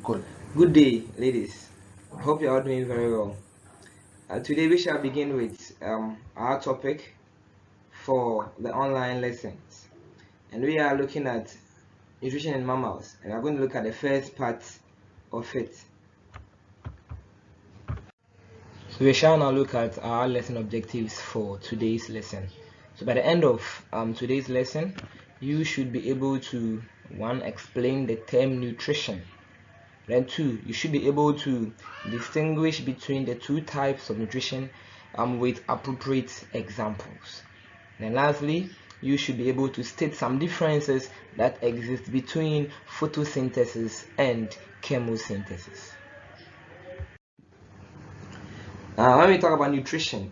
Good. Good day, ladies. Hope you are doing very well. Today we shall begin with our topic for the online lessons, and we are looking at nutrition in mammals, and we are going to look at the first part of it. So we shall now look at our lesson objectives for today's lesson. So by the end of today's lesson, you should be able to explain the term nutrition. Then 2, you should be able to distinguish between the two types of nutrition with appropriate examples. Then lastly, you should be able to state some differences that exist between photosynthesis and chemosynthesis. Now, when we talk about nutrition,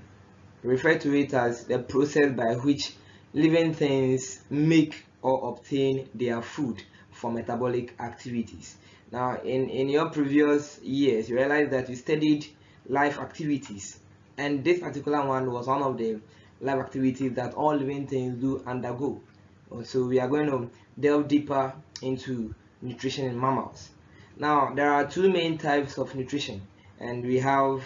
we refer to it as the process by which living things make or obtain their food for metabolic activities. Now, in your previous years, you realize that you studied life activities, and this particular one was one of the life activities that all living things do undergo. So we are going to delve deeper into nutrition in mammals. Now, there are two main types of nutrition, and we have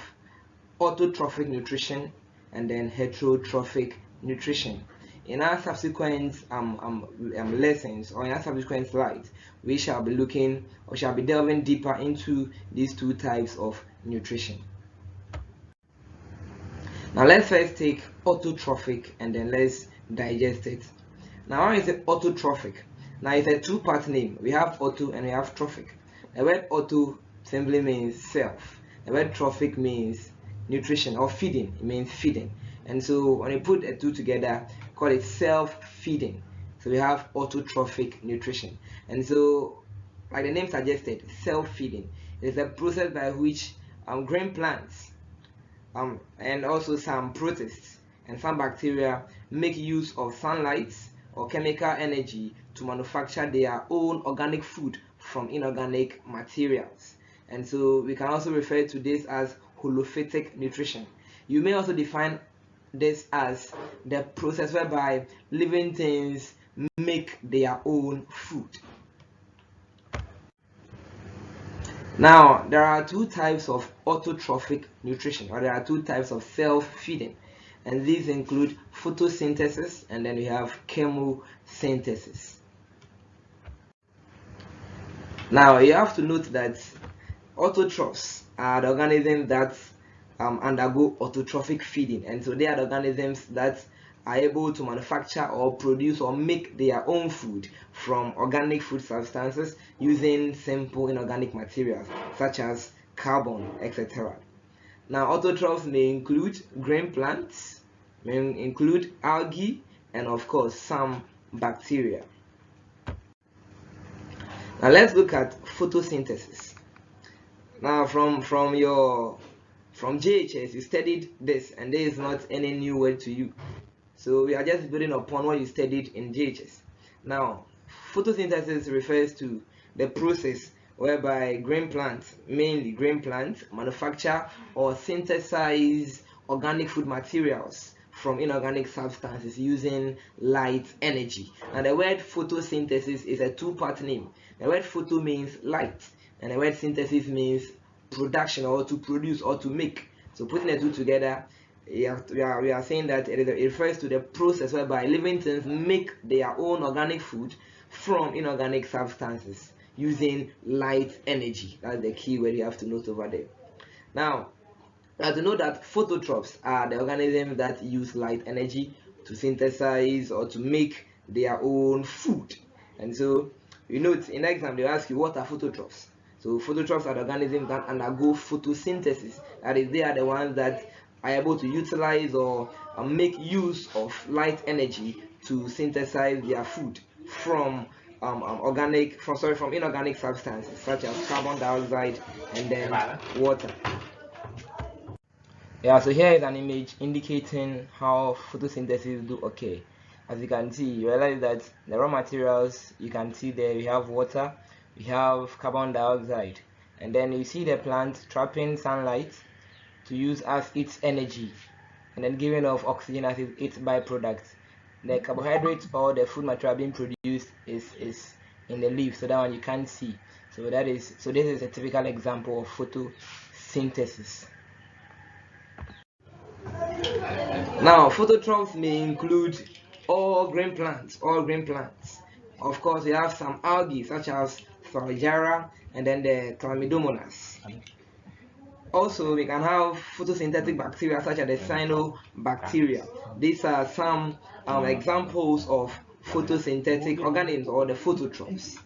autotrophic nutrition and then heterotrophic nutrition. In our subsequent lessons, or in our subsequent slides, we shall be delving deeper into these two types of nutrition. Now let's first take autotrophic and then let's digest it. Now, what is it autotrophic? Now it's a two-part name. We have auto and we have trophic. The word auto simply means self. The word trophic means nutrition or feeding. It means feeding. And so when you put the two together, call it self-feeding. So we have autotrophic nutrition. And so, like the name suggested, self-feeding is a process by which green plants and also some protists and some bacteria make use of sunlight or chemical energy to manufacture their own organic food from inorganic materials. And so we can also refer to this as holophytic nutrition. You may also define this as the process whereby living things make their own food. Now, there are two types of autotrophic nutrition, or there are two types of self-feeding, and these include photosynthesis and then we have chemosynthesis. Now, you have to note that autotrophs are the organisms that undergo autotrophic feeding, and so they are the organisms that are able to manufacture or produce or make their own food from organic food substances using simple inorganic materials such as carbon, etc. Now, autotrophs may include green plants, may include algae, and of course some bacteria. Now let's look at photosynthesis. Now from JHS, you studied this, and there is not any new word to you. So we are just building upon what you studied in JHS. Now, photosynthesis refers to the process whereby green plants, mainly green plants, manufacture or synthesize organic food materials from inorganic substances using light energy. And the word photosynthesis is a two-part name. The word photo means light, and the word synthesis means production or to produce or to make. So putting the two together, we are saying that it refers to the process whereby living things make their own organic food from inorganic substances using light energy. That's the key word you have to note over there. Now, you have to know that phototrophs are the organisms that use light energy to synthesize or to make their own food. And so, you note in the exam they ask you, what are phototrophs? So phototrophs are the organisms that undergo photosynthesis. That is, they are the ones that are able to utilize or make use of light energy to synthesize their food from inorganic substances such as carbon dioxide and then water. Yeah, so here is an image indicating how photosynthesis do occur. As you can see, you realize that the raw materials, you can see there we have water, we have carbon dioxide, and then you see the plant trapping sunlight to use as its energy and then giving off oxygen as its byproduct. The carbohydrates or the food material being produced is in the leaf, so that one you can't see. So this is a typical example of photosynthesis. Now, phototrophs may include all green plants. Of course, we have some algae such as Thalagera and then the Chlamydomonas. Also, we can have photosynthetic bacteria such as the cyanobacteria. These are some examples of photosynthetic organisms, or the phototrophs.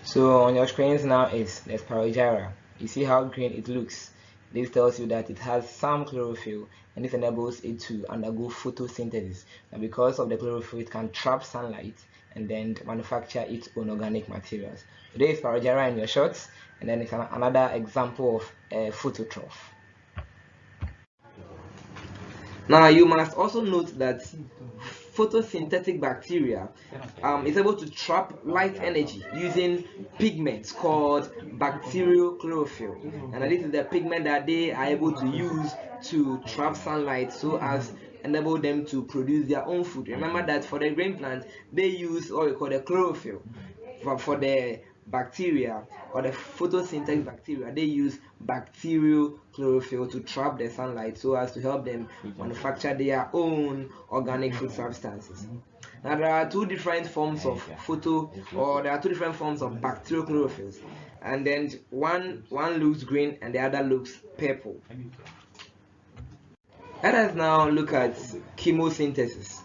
So on your screens now is the Spirogyra. You see how green it looks. This tells you that it has some chlorophyll, and this enables it to undergo photosynthesis. And because of the chlorophyll, it can trap sunlight and then manufacture its own organic materials. So there is Spirogyra in your shots, and then it's another example of a phototroph. Now you must also note that photosynthetic bacteria is able to trap light energy using pigments called bacterial chlorophyll, and this is the pigment that they are able to use to trap sunlight so as enable them to produce their own food. Remember that for the green plant they use what we call the chlorophyll. For the bacteria, or the photosynthetic bacteria, they use bacterial chlorophyll to trap the sunlight so as to help them manufacture their own organic food substances. Now there are two different forms of bacterial chlorophylls, and then one looks green and the other looks purple. Let us now look at chemosynthesis.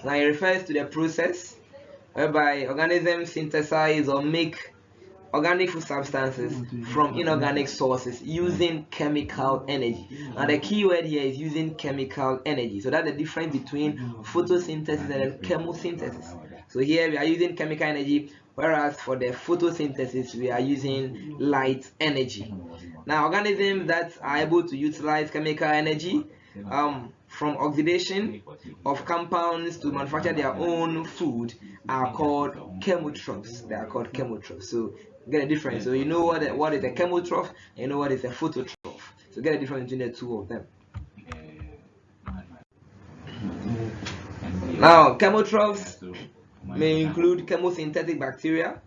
Now it refers to the process whereby organisms synthesize or make organic food substances from inorganic sources using chemical energy. Now the key word here is using chemical energy. So that's the difference between photosynthesis and chemosynthesis. So here we are using chemical energy, whereas for the photosynthesis we are using light energy. Now organisms that are able to utilize chemical energy from oxidation of compounds to manufacture their own food are called chemotrophs. They are called chemotrophs. So get a difference. So you know what is a chemotroph, and you know what is a phototroph. So get a difference between the two of them. Now, chemotrophs may include chemosynthetic bacteria,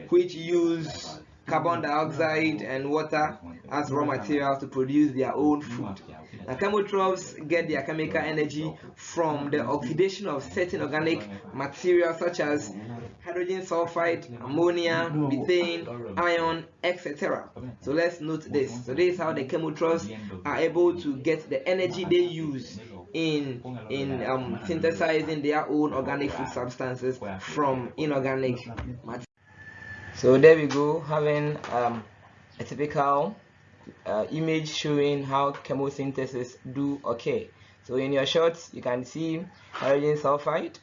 which use carbon dioxide and water as raw materials to produce their own food. Now, chemotrophs get their chemical energy from the oxidation of certain organic materials such as hydrogen sulfide, ammonia, methane, iron, etc. So let's note this. So this is how the chemotrophs are able to get the energy they use in synthesizing their own organic food substances from inorganic materials. So there we go, having a typical image showing how chemosynthesis do occur. So in your shots you can see hydrogen sulfide,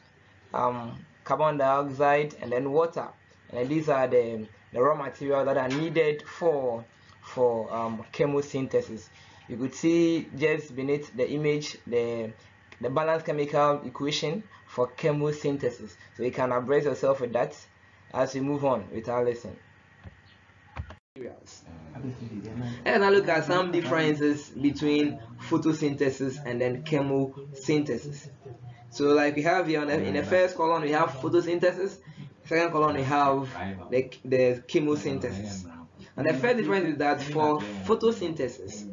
carbon dioxide, and then water, and these are the raw materials that are needed for chemosynthesis. You could see just beneath the image the balanced chemical equation for chemosynthesis, so you can abreast yourself with that as we move on with our lesson. And now look at some differences between photosynthesis and then chemosynthesis. So like we have here in the first column we have photosynthesis, second column we have the chemosynthesis. And the first difference is that for photosynthesis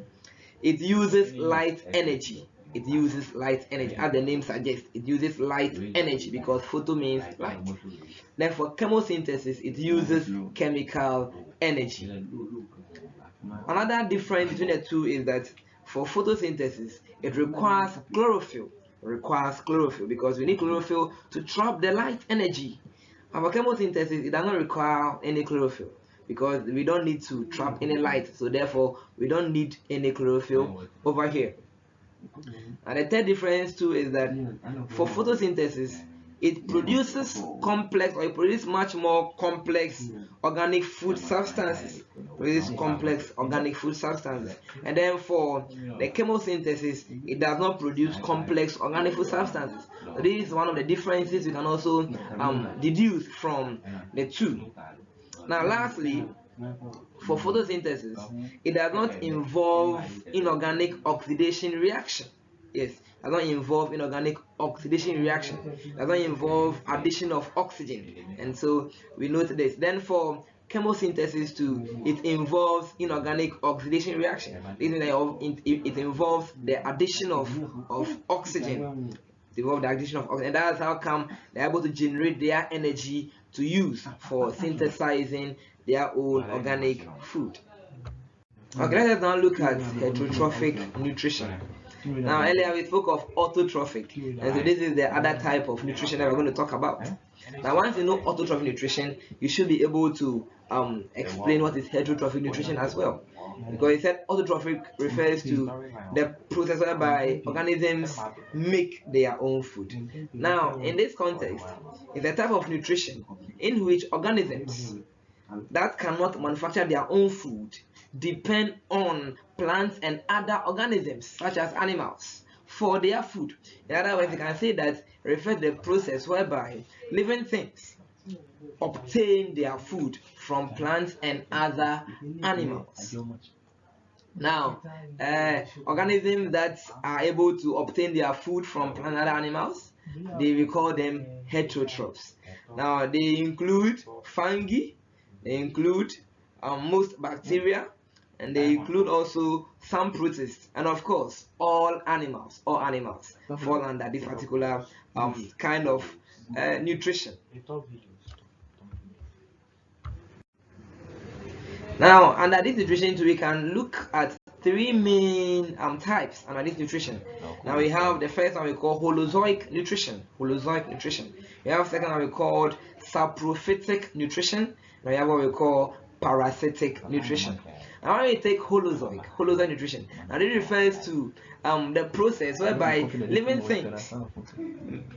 it uses light energy. It uses light energy, as the name suggests. It uses light energy because photo means light. Then for chemosynthesis, it uses chemical energy. Another difference between the two is that for photosynthesis, it requires chlorophyll. Because we need chlorophyll to trap the light energy. And for chemosynthesis, it does not require any chlorophyll because we don't need to trap any light. So therefore, we don't need any chlorophyll over here. And the third difference too is that for photosynthesis it produces much more complex organic food substances. And then for the chemosynthesis it does not produce complex organic food substances. So this is one of the differences we can also deduce from the two. Now lastly, for photosynthesis, it does not involve inorganic oxidation reaction. Yes, does not involve inorganic oxidation reaction, does not involve addition of oxygen, and so we note this. Then for chemosynthesis too, it involves inorganic oxidation reaction. This means that it involves the addition of oxygen. It involves the addition of oxygen, and that's how come they're able to generate their energy to use for synthesizing their own organic food. Okay, let us now look at heterotrophic nutrition. Now, earlier we spoke of autotrophic, and so this is the other type of nutrition that we're going to talk about. Now, once you know autotrophic nutrition, you should be able to explain what is heterotrophic nutrition as well. Because it said autotrophic refers to the process whereby organisms make their own food. Now, in this context, it's a type of nutrition in which organisms that cannot manufacture their own food depend on plants and other organisms such as animals for their food. In other words, you can say that it refers to the process whereby living things obtain their food from plants and other animals. Now, organisms that are able to obtain their food from plants and other animals, we call them heterotrophs. Now, they include fungi, they include most bacteria, and they include also some protists, and of course all animals fall under this particular kind of nutrition. Now, under this nutrition too, we can look at three main types under this nutrition. Now we have the first one we call holozoic nutrition. We have second one we call saprophytic nutrition. Now we have what we call parasitic nutrition. Now when we take holozoic nutrition, and it refers to the process whereby living things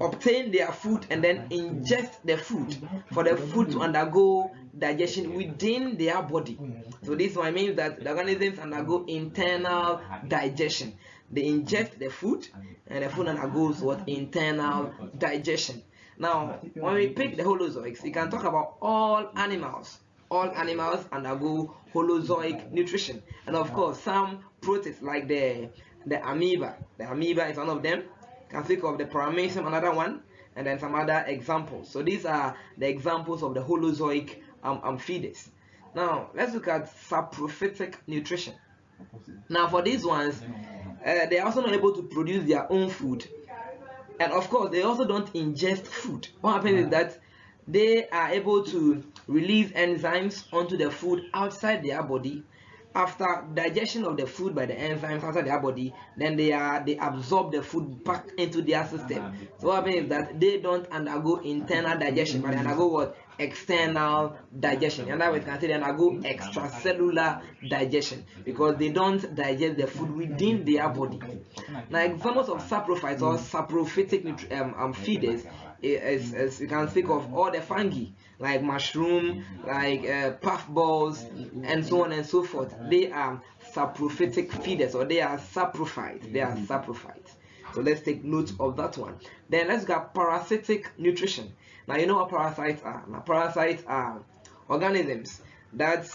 obtain their food and then ingest the food for the food to undergo digestion within their body. So this one means that the organisms undergo internal digestion. They ingest the food and the food undergoes what? Internal digestion. Now when we pick the holozoics, we can talk about all animals. All animals undergo holozoic nutrition, and of course some protists like the amoeba. The amoeba is one of them. You can think of the paramecium, another one, and then some other examples. So these are the examples of the holozoic feeders. Now let's look at saprophytic nutrition. Now for these ones, they are also not able to produce their own food, and of course they also don't ingest food. What happens is that they are able to release enzymes onto the food outside their body. After digestion of the food by the enzymes outside their body, then they absorb the food back into their system. So what happens is that they don't undergo internal digestion, but they undergo what? External digestion. In other words, you can say they undergo extracellular digestion because they don't digest the food within their body. Now examples of saprophytes or saprophytic feeders as you can think of all the fungi like mushroom, like puffballs, and so on and so forth. They are saprophytic feeders, or they are saprophytes. So let's take note of that one. Then let's look at parasitic nutrition. Now you know what parasites are. Now parasites are organisms that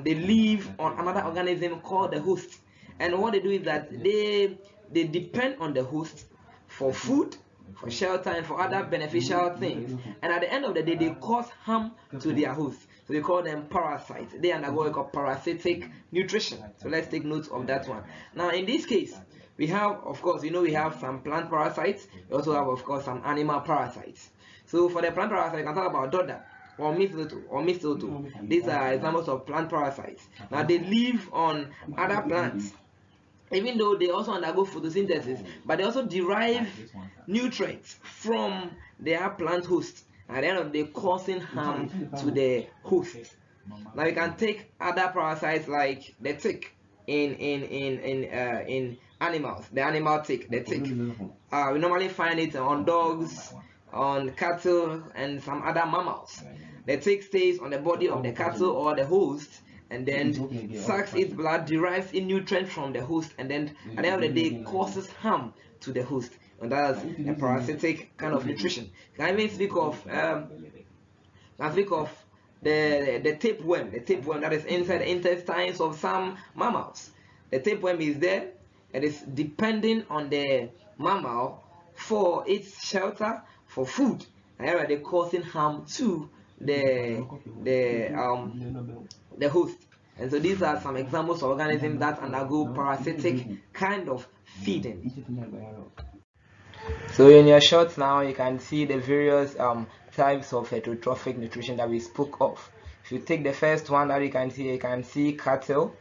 they live on another organism called the host, and what they do is that they depend on the host for food, for shelter, and for other beneficial things, and at the end of the day they cause harm to their host. So we call them parasites. They undergo what we call parasitic nutrition. So let's take note of that one. Now in this case, we have, of course, we have some plant parasites. We also have, of course, some animal parasites. So for the plant parasites, you can talk about dodder or mistletoe. These are examples of plant parasites. Now they live on other plants, even though they also undergo photosynthesis, but they also derive nutrients from their plant host, at the end of the day causing harm to the host. Now you can take other parasites like the tick in animals, the animal tick, the tick. We normally find it on dogs, on cattle, and some other mammals. The tick stays on the body of the cattle or the host, and then sucks its blood, derives a nutrient from the host, and then at the end of the day causes harm to the host. And that's a parasitic kind of nutrition. Can I even speak of the tapeworm, that is inside the intestines of some mammals. The tapeworm is there, it is depending on the mammal for its shelter, for food, and they're causing harm to the host. And so these are some examples of organisms that undergo parasitic kind of feeding. So in your shot now, you can see the various types of heterotrophic nutrition that we spoke of. If you take the first one that you can see cattle,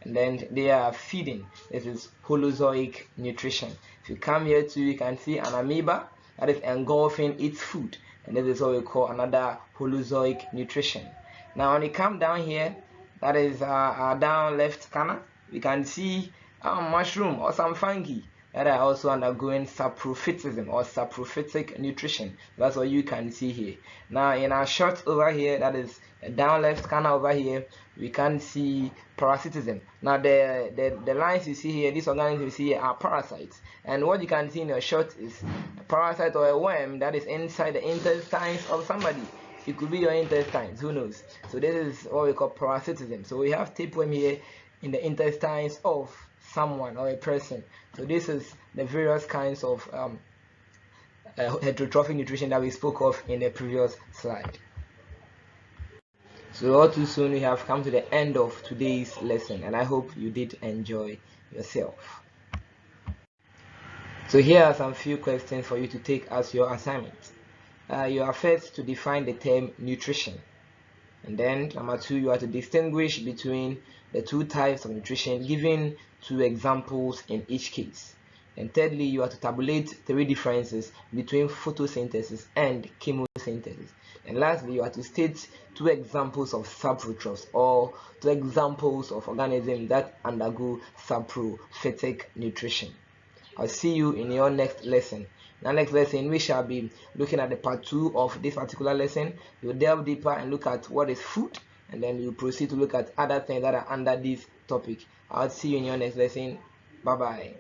and then they are feeding. This is holozoic nutrition. If you come here too, you can see an amoeba that is engulfing its food, and this is what we call another holozoic nutrition. Now when you come down here, that is down left corner, we can see mushroom or some fungi that are also undergoing saprophytism or saprophytic nutrition. That's what you can see here. Now in our shot over here, that is down left corner over here, we can see parasitism. Now the lines you see here, these organisms you see here are parasites, and what you can see in your shot is a parasite or a worm that is inside the intestines of somebody. It could be your intestines, who knows. So this is what we call parasitism. So we have tapeworm here in the intestines of someone or a person. So this is the various kinds of heterotrophic nutrition that we spoke of in the previous slide. So all too soon we have come to the end of today's lesson, and I hope you did enjoy yourself. So here are some few questions for you to take as your assignment. You are first to define the term nutrition, and then number 2, you are to distinguish between the two types of nutrition, giving 2 examples in each case. And thirdly, you are to tabulate 3 differences between photosynthesis and chemosynthesis. And lastly, you are to state 2 examples of saprotrophs, or 2 examples of organisms that undergo saprophytic nutrition. I'll see you in your next lesson. In our next lesson, we shall be looking at the part 2 of this particular lesson. We'll delve deeper and look at what is food, and then we'll proceed to look at other things that are under this topic. I'll see you in your next lesson. Bye bye.